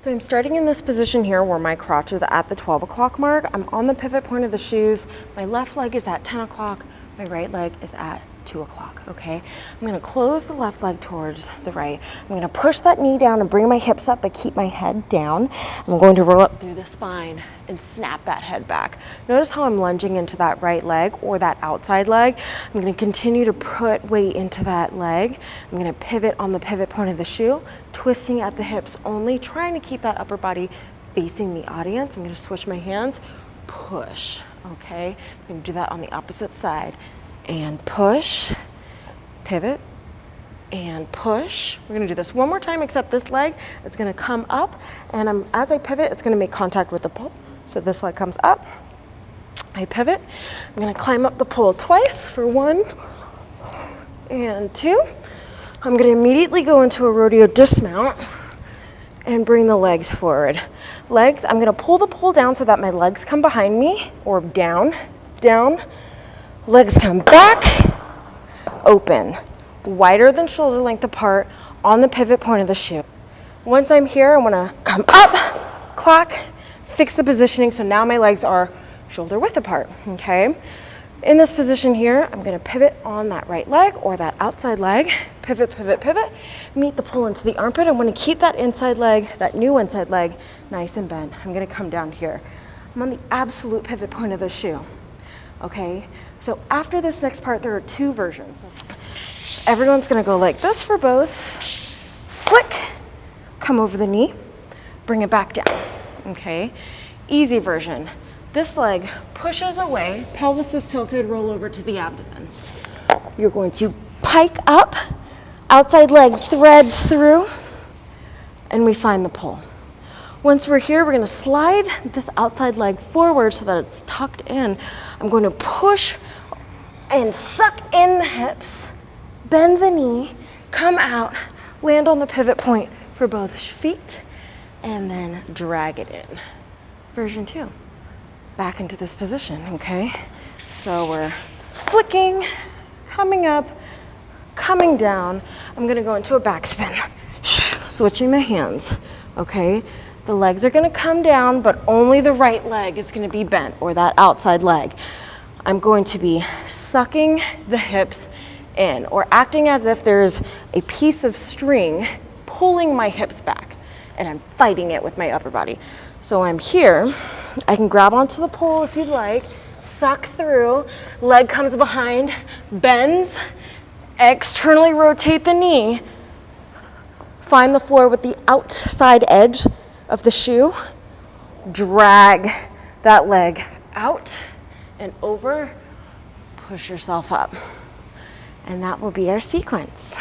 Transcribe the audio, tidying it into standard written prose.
So I'm starting in this position here where my crotch is at the 12 o'clock mark. I'm on the pivot point of the shoes. My left leg is at 10 o'clock. My right leg is at 2 o'clock, okay? I'm gonna close the left leg towards the right. I'm gonna push that knee down and bring my hips up, but keep my head down. I'm going to roll up through the spine and snap that head back. Notice how I'm lunging into that right leg or that outside leg. I'm gonna continue to put weight into that leg. I'm gonna pivot on the pivot point of the shoe, twisting at the hips only, trying to keep that upper body facing the audience. I'm gonna switch my hands, push, okay? I'm gonna do that on the opposite side. And push, pivot, and push. We're gonna do this one more time, except this leg is gonna come up, and as I pivot, it's gonna make contact with the pole. So this leg comes up, I pivot. I'm gonna climb up the pole twice for 1 and 2. I'm gonna immediately go into a rodeo dismount and bring the legs forward. Legs, I'm gonna pull the pole down so that my legs come behind me, or down, down. Legs come back, open, wider than shoulder length apart on the pivot point of the shoe. Once I'm here, I wanna come up, clock, fix the positioning so now my legs are shoulder width apart, okay? In this position here, I'm gonna pivot on that right leg or that outside leg, pivot, pivot, pivot, meet the pull into the armpit. I wanna keep that inside leg, that new inside leg, nice and bent. I'm gonna come down here. I'm on the absolute pivot point of the shoe, okay? So after this next part, there are 2 versions. Everyone's gonna go like this for both. Flick, come over the knee, bring it back down, okay? Easy version. This leg pushes away, pelvis is tilted, roll over to the abdomen. You're going to pike up, outside leg threads through, and we find the pull. Once we're here, we're gonna slide this outside leg forward so that it's tucked in. I'm going to push and suck in the hips, bend the knee, come out, land on the pivot point for both feet, and then drag it in. Version 2, back into this position, okay? So we're flicking, coming up, coming down. I'm gonna go into a backspin, switching the hands, okay? The legs are gonna come down, but only the right leg is gonna be bent, or that outside leg. I'm going to be sucking the hips in, or acting as if there's a piece of string pulling my hips back, and I'm fighting it with my upper body. So I'm here, I can grab onto the pole if you'd like, suck through, leg comes behind, bends, externally rotate the knee, find the floor with the outside edge of the shoe, drag that leg out and over, push yourself up. And that will be our sequence.